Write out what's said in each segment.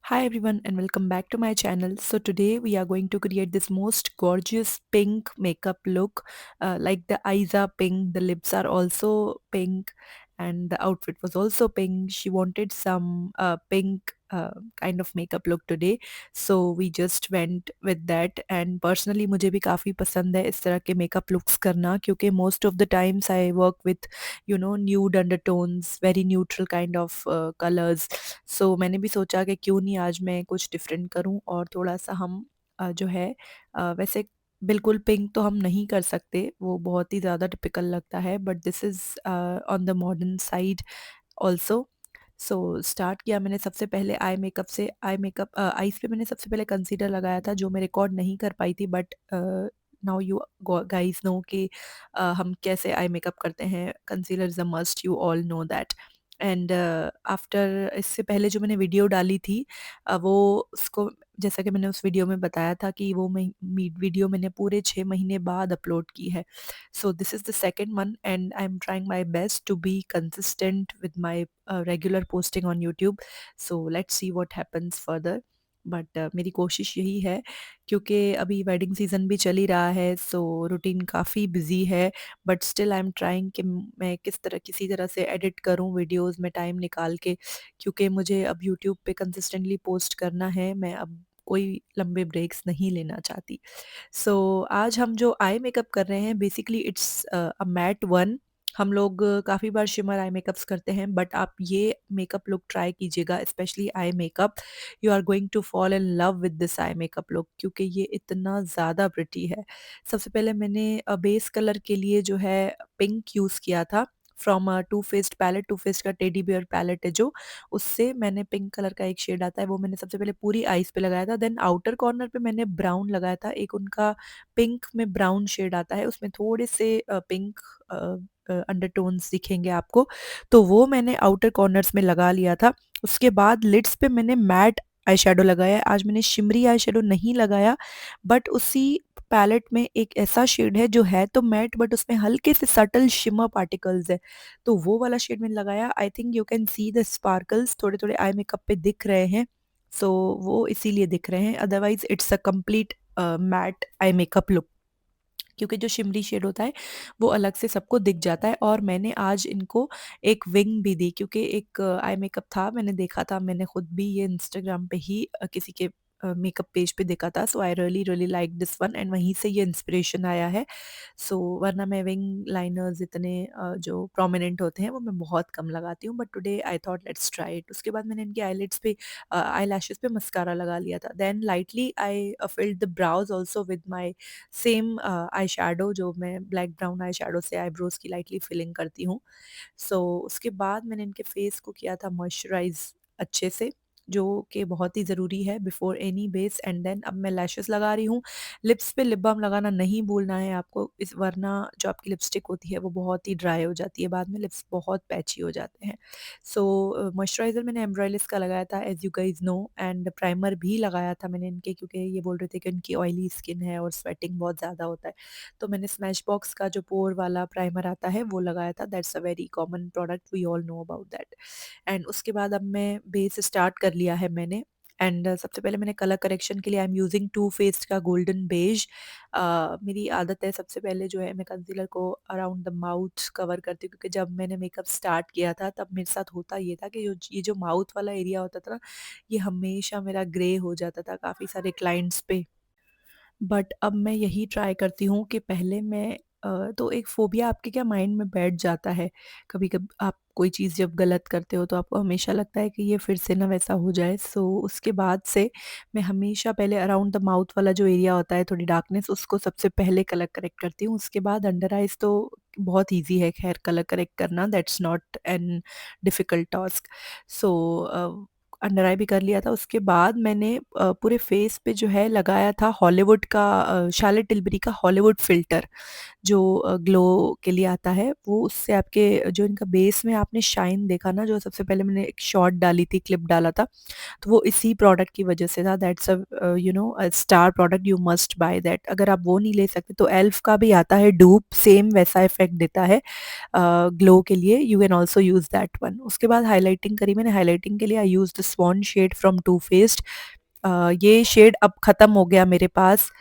Hi everyone and welcome back to my channel. So today we are going to create this most gorgeous pink makeup look. Like the eyes are pink, the lips are also pink, and the outfit was also pink. She wanted some pink kind of makeup look today. So we just went with that, and personally मुझे भी काफ़ी पसंद है इस तरह के makeup looks करना, क्योंकि most of the times I work with nude undertones, very neutral kind of colors. सो मैंने भी सोचा कि क्यों नहीं आज मैं कुछ डिफरेंट करूं और थोड़ा-सा हम जो है वैसे बिल्कुल पिंक तो हम नहीं कर सकते, वो बहुत ही ज़्यादा टिपिकल लगता है, but this is on the modern side also. So start किया मैंने सबसे पहले आई मेकअप से। आई मेकअप आईज़ पे मैंने सबसे पहले कंसीलर लगाया था, जो मैं रिकॉर्ड नहीं कर पाई थी, but now you guys know कि हम कैसे आई मेकअप करते हैं। Concealer is a must, you all know that. And after इससे पहले जो मैंने वीडियो डाली थी वो उसको जैसा कि मैंने उस वीडियो में बताया था कि वो वीडियो मैंने पूरे 6 महीने बाद अपलोड की है। So this is the second one and I am trying my best to be consistent with my regular posting on YouTube. So let's see what happens further. But मेरी कोशिश यही है, क्योंकि अभी वेडिंग सीज़न भी चल ही रहा है, सो रूटीन काफ़ी बिज़ी है, but still I am trying कि मैं किसी तरह से एडिट करूँ वीडियोस में टाइम निकाल के, क्योंकि मुझे अब यूट्यूब पे कंसिस्टेंटली पोस्ट करना है। मैं अब कोई लंबे ब्रेक्स नहीं लेना चाहती। सो आज हम जो आई मेकअप कर रहे हैं basically it's a matte one. हम लोग काफ़ी बार शिमर आई मेकअप्स करते हैं, बट आप ये मेकअप लुक ट्राई कीजिएगा, specially eye makeup. You are going to fall in love with this eye makeup look, क्योंकि ये इतना ज़्यादा प्रिटी है। सबसे पहले मैंने बेस कलर के लिए जो है पिंक यूज़ किया था from Too Faced palette. Too Faced का टेडी बियर पैलेट है जो, उससे मैंने पिंक कलर का एक शेड आता है वो मैंने सबसे पहले पूरी आईज पे लगाया था। देन आउटर कॉर्नर पे मैंने ब्राउन लगाया था, एक उनका पिंक में ब्राउन शेड आता है, उसमें थोड़े से पिंक अंडरटोन्स दिखेंगे आपको, तो वो मैंने आउटर कॉर्नर्स में लगा लिया था। उसके बाद लिड्स पे मैंने मैट आई शेडो लगाया। आज मैंने शिमरी आई शेडो नहीं लगाया, बट उसी पैलेट में एक ऐसा शेड है जो है तो मैट, बट उसमें हल्के से सटल शिमर पार्टिकल्स है, तो वो वाला शेड मैंने लगाया। I think you can see the sparkles थोड़े थोड़े आई मेकअप पे दिख रहे हैं। सो वो इसीलिए दिख रहे हैं, otherwise it's a complete matte eye makeup look, क्योंकि जो शिमरी शेड होता है वो अलग से सबको दिख जाता है। और मैंने आज इनको एक विंग भी दी, क्योंकि एक आई मेकअप था, मैंने देखा था, मैंने खुद भी ये इंस्टाग्राम पे ही किसी के मेकअप पेज पे देखा था। So I really really like this one and वहीं से ये इंस्पिरेशन आया है। सो वरना मैं विंग लाइनर्स इतने जो प्रोमिनेंट होते हैं वो मैं बहुत कम लगाती हूँ, but today I thought let's try it. उसके बाद मैंने इनके आईलिड्स पे आई लैशेस पे मस्कारा लगा लिया था। Then lightly I filled the brows also with my same eye shadow, जो मैं ब्लैक ब्राउन आई शैडो से आईब्रोज की लाइटली फिलिंग करती हूँ। सो उसके बाद मैंने इनके फेस को किया था मॉइस्चराइज अच्छे से, जो कि बहुत ही ज़रूरी है before any base. And then अब मैं लैशेस लगा रही हूँ। लिप्स पे लिप बाम लगाना नहीं भूलना है आपको, इस वरना जो आपकी लिपस्टिक होती है वो बहुत ही ड्राई हो जाती है, बाद में लिप्स बहुत पैची हो जाते हैं। सो मॉइस्चराइज़र मैंने एम्ब्रॉयलिस का लगाया था as you guys know, and primer भी लगाया था मैंने इनके, क्योंकि ये बोल रहे थे कि उनकी ऑयली स्किन है और स्वेटिंग बहुत ज़्यादा होता है। तो मैंने स्मैश बॉक्स का जो पोर वाला प्राइमर आता है वो लगाया था। That's a very common product, we all know about that. And उसके बाद अब मैं बेस स्टार्ट कर लिया है मैंने। एंड सबसे पहले मैंने कलर करेक्शन के लिए I am using Too Faced का गोल्डन बेज। मेरी आदत है सबसे पहले जो है मैं कंसीलर को अराउंड द माउथ कवर करती हूँ, क्योंकि जब मैंने मेकअप स्टार्ट किया था तब मेरे साथ होता ये था कि ये जो माउथ वाला एरिया होता था ना, ये हमेशा मेरा ग्रे हो जाता था काफ़ी सारे क्लाइंट्स पे। बट अब मैं यही ट्राई करती हूँ कि पहले मैं तो एक फ़ोबिया आपके क्या माइंड में बैठ जाता है। कभी-कभी आप कोई चीज़ जब गलत करते हो तो आपको हमेशा लगता है कि ये फिर से ना वैसा हो जाए। सो उसके बाद से मैं हमेशा पहले अराउंड द माउथ वाला जो एरिया होता है थोड़ी डार्कनेस, उसको सबसे पहले कलर करेक्ट करती हूँ। उसके बाद अंडर आइज़ तो बहुत ईज़ी है ख़ैर कलर करेक्ट करना, that's not an difficult task. So under eye भी कर लिया था। उसके बाद मैंने पूरे फेस पे जो है लगाया था हॉलीवुड का शार्लेट टिल्बरी का हॉलीवुड फ़िल्टर, जो ग्लो के लिए आता है। वो उससे आपके जो इनका बेस में आपने शाइन देखा ना, जो सबसे पहले मैंने एक शॉट डाली थी, क्लिप डाला था, तो वो इसी प्रोडक्ट की वजह से था। That's a star product, you must by that. अगर आप वो नहीं ले सकते तो एल्फ का भी आता है डूप, सेम वैसा इफ़ेक्ट देता है ग्लो के लिए, you can also use that one. उसके बाद हाइलाइटिंग करी मैंने। हाइलाइटिंग के लिए I used swan shade from Too Faced. ये शेड अब ख़त्म हो गया मेरे पास।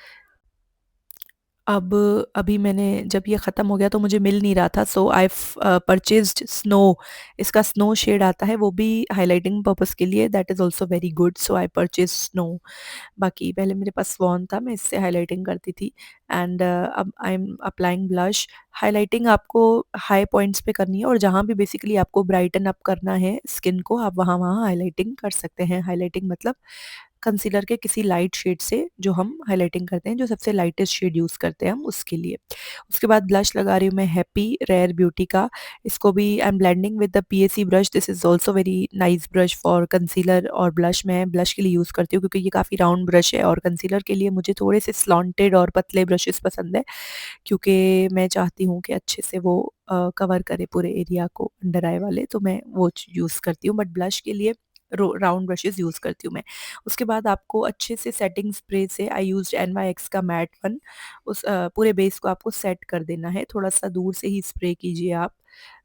अब अभी मैंने जब ये ख़त्म हो गया तो मुझे मिल नहीं रहा था, सो आई परचेज़्ड स्नो। इसका स्नो शेड आता है, वो भी हाइलाइटिंग पर्पज़ के लिए, that is also very good, so I purchase snow. बाकी पहले मेरे पास स्वॉन था, मैं इससे हाइलाइटिंग करती थी। एंड अब I am applying blush. Highlighting आपको हाई पॉइंट्स पे करनी है, और जहाँ भी बेसिकली आपको ब्राइटन अप करना है स्किन को, आप वहाँ वहाँ हाइलाइटिंग कर सकते हैं। हाइलाइटिंग मतलब कंसीलर के किसी लाइट शेड से जो हम हाइलाइटिंग करते हैं, जो सबसे लाइटेस्ट शेड यूज़ करते हैं हम उसके लिए। उसके बाद ब्लश लगा रही हूँ मैं हैप्पी रेयर ब्यूटी का। इसको भी I am blending with the PAC brush. This is also very nice brush for concealer और ब्लश। मैं ब्लश के लिए यूज़ करती हूँ क्योंकि ये काफ़ी राउंड ब्रश है, और कंसीलर के लिए मुझे थोड़े से स्लॉन्टेड और पतले ब्रशेस पसंद है, क्योंकि मैं चाहती हूँ कि अच्छे से वो कवर करे पूरे एरिया को, अंडर आई वाले, तो मैं वो यूज़ करती हूँ। बट ब्लश के लिए राउंड ब्रशेस यूज़ करती हूँ मैं। उसके बाद आपको अच्छे से सेटिंग स्प्रे से, आई यूज्ड NYX का मैट वन, उस पूरे बेस को आपको सेट कर देना है। थोड़ा-सा दूर से ही स्प्रे कीजिए आप,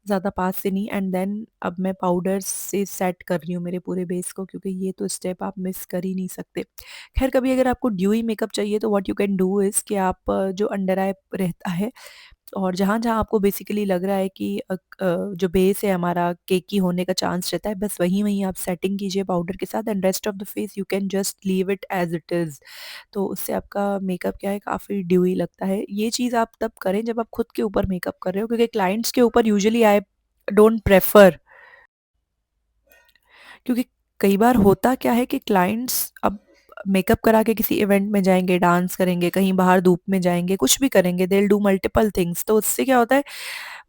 ज़्यादा पास से नहीं। एंड देन अब मैं पाउडर से सेट कर रही हूँ मेरे पूरे बेस को, क्योंकि ये तो स्टेप आप मिस कर ही नहीं सकते। ख़ैर कभी अगर आपको ड्यूई मेकअप चाहिए तो what you can do is कि आप जो अंडर आई रहता है, और जहाँ-जहाँ आपको बेसिकली लग रहा है कि जो बेस है हमारा केकी होने का चांस रहता है, बस वहीं-वहीं आप सेटिंग कीजिए पाउडर के साथ, and rest of the face you can just leave it as it is. तो उससे आपका मेकअप क्या है, काफ़ी ड्यूई लगता है। ये चीज़ आप तब करें जब आप खुद के ऊपर मेकअप कर रहे हो, क्योंकि क्लाइंट्स के ऊपर यूजुअली आई डोंट प्रेफर, क्योंकि कई बार होता क्या है कि क्लाइंट्स अब मेकअप करा के किसी इवेंट में जाएँगे, डांस करेंगे, कहीं बाहर धूप में जाएँगे, कुछ भी करेंगे, they will do multiple things, तो उससे क्या होता है,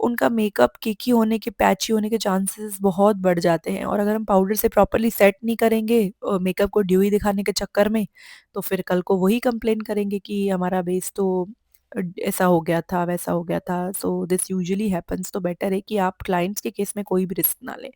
उनका मेकअप केकी होने के, पैची होने के चांसेस बहुत बढ़ जाते हैं। और अगर हम पाउडर से प्रॉपर्ली सेट नहीं करेंगे मेकअप को ड्यूई दिखाने के चक्कर में, तो फिर कल को वही कंप्लेन करेंगे कि हमारा बेस तो ऐसा हो गया था, वैसा हो गया था। सो दिस यूजुअली हैपेंस, तो बेटर है कि आप क्लाइंट्स के केस में कोई भी रिस्क ना लें।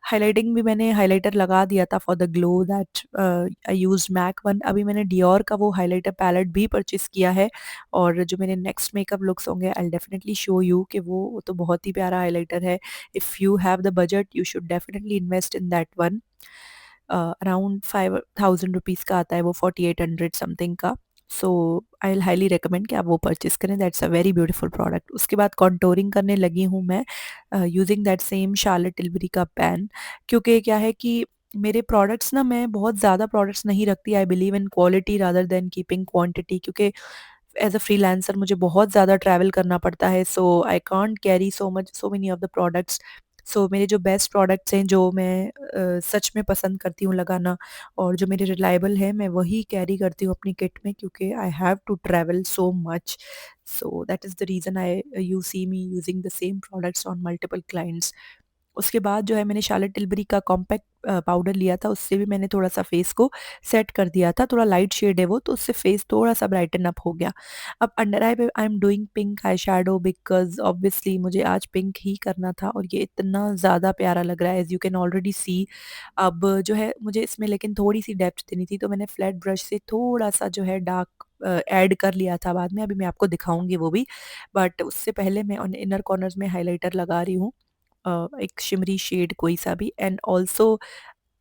हाइलाइटिंग भी मैंने हाइलाइटर लगा दिया था for the glow that I used MAC one. अभी मैंने डियोर का वो हाइलाइटर पैलेट भी परचेज़ किया है, और जो मेरे नेक्स्ट मेकअप लुक्स होंगे I will definitely show you कि वो तो बहुत ही प्यारा हाइलाइटर है। If you have the budget you should definitely invest in that one. Around 5000 rupees का आता है वो, 4800 समथिंग का। सो आई विल हाईली रिकमेंड कि आप वो परचेज़ करें, that's a very beautiful product. उसके बाद कॉन्टूरिंग करने लगी हूँ मैं यूजिंग दैट सेम शार्लट टिल्बरी का पैन। क्योंकि क्या है कि मेरे प्रोडक्ट्स ना, मैं बहुत ज़्यादा प्रोडक्ट्स नहीं रखती, I believe in quality rather than keeping quantity, क्योंकि एज़ अ फ्रीलांसर मुझे बहुत ज़्यादा ट्रैवल करना पड़ता है, so I can't carry so many of the products. So मेरे जो बेस्ट प्रोडक्ट्स हैं, जो मैं सच में पसंद करती हूँ लगाना, और जो मेरे रिलायबल हैं, मैं वही कैरी करती हूँ अपनी किट में, क्योंकि I have to travel so much. So that is the reason I you see me using the same products on multiple clients. उसके बाद जो है मैंने शार्लट टिल्बरी का कॉम्पैक्ट पाउडर लिया था, उससे भी मैंने थोड़ा-सा फेस को सेट कर दिया था। थोड़ा लाइट शेड है वो, तो उससे फेस थोड़ा-सा ब्राइटन अप हो गया। अब अंडर आई पे I am doing pink eye shadow, because obviously मुझे आज पिंक ही करना था, और ये इतना ज़्यादा प्यारा लग रहा है एज़ यू कैन ऑलरेडी सी। अब जो है मुझे इसमें लेकिन थोड़ी-सी डेप्थ देनी थी, तो मैंने फ्लैट ब्रश से थोड़ा-सा जो है डार्क ऐड कर लिया था बाद में, अभी मैं आपको दिखाऊँगी वो भी। बट उससे पहले मैं ऑन इनर कॉर्नर्स में हाइलाइटर लगा रही हूँ, एक शिमरी शेड कोई सा भी, एंड ऑल्सो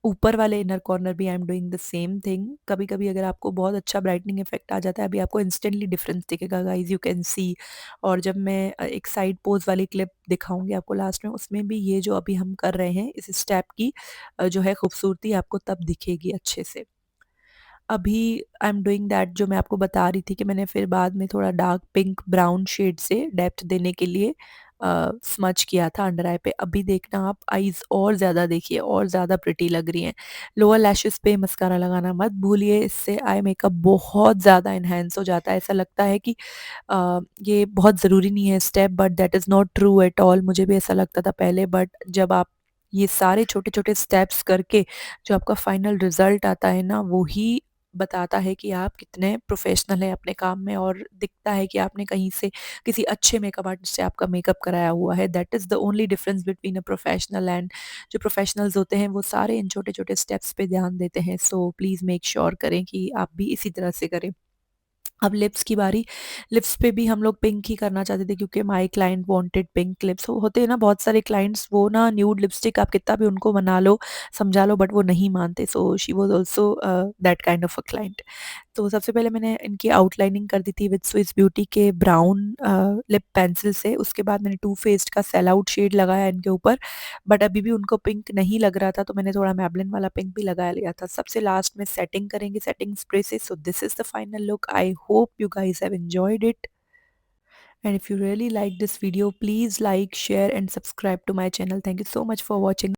ऊपर वाले इनर कॉर्नर भी I am doing the same thing. कभी-कभी अगर आपको बहुत अच्छा ब्राइटनिंग इफेक्ट आ जाता है, अभी आपको इंस्टेंटली डिफरेंस दिखेगा गाइस, यू कैन सी। और जब मैं एक साइड पोज वाली क्लिप दिखाऊंगी आपको लास्ट में, उसमें भी ये जो अभी हम कर रहे हैं इस स्टेप की जो है खूबसूरती आपको तब दिखेगी अच्छे से। अभी आई एम डूइंग दैट, जो मैं आपको बता रही थी कि मैंने फिर बाद में थोड़ा डार्क पिंक ब्राउन शेड से डेप्थ देने के लिए स्मच किया था अंडर आई पे। अभी देखना आप आईज़ और ज़्यादा देखिए, और ज़्यादा प्रिटी लग रही हैं। लोअर लैशेज़ पे मस्कारा लगाना मत भूलिए, इससे आई मेकअप बहुत ज़्यादा एनहांस हो जाता है। ऐसा लगता है कि ये बहुत ज़रूरी नहीं है step, but that is not true at all. मुझे भी ऐसा लगता था पहले, बट जब आप ये सारे छोटे-छोटे स्टेप्स करके जो आपका फाइनल रिज़ल्ट आता है ना, वो ही बताता है कि आप कितने प्रोफ़ेशनल हैं अपने काम में, और दिखता है कि आपने कहीं से किसी अच्छे मेकअप आर्टिस्ट से आपका मेकअप कराया हुआ है। That is the only difference between a professional and, जो प्रोफ़ेशनल्स होते हैं वो सारे इन छोटे-छोटे स्टेप्स पे ध्यान देते हैं। सो प्लीज़ मेक श्योर करें कि आप भी इसी तरह से करें। अब लिप्स की बारी, लिप्स पे भी हम लोग पिंक ही करना चाहते थे क्योंकि my client wanted pink lips. होते हैं ना बहुत सारे क्लाइंट्स, वो ना न्यूड लिपस्टिक आप कितना भी उनको मना लो, समझा लो, बट वो नहीं मानते। So she was also that kind of a client. तो सबसे पहले मैंने इनकी आउटलाइनिंग कर दी थी विद स्विस ब्यूटी के ब्राउन लिप पेंसिल से। उसके बाद मैंने टू फेस्ड का सेल आउट शेड लगाया इनके ऊपर, बट अभी भी उनको पिंक नहीं लग रहा था तो मैंने थोड़ा मैबलिन वाला पिंक भी लगा लिया था। सबसे लास्ट में सेटिंग करेंगे सेटिंग स्प्रे से। So this is the final look. I hope you guys have enjoyed it, and if you really like this video, please like, share and subscribe to my channel. Thank you so much for watching.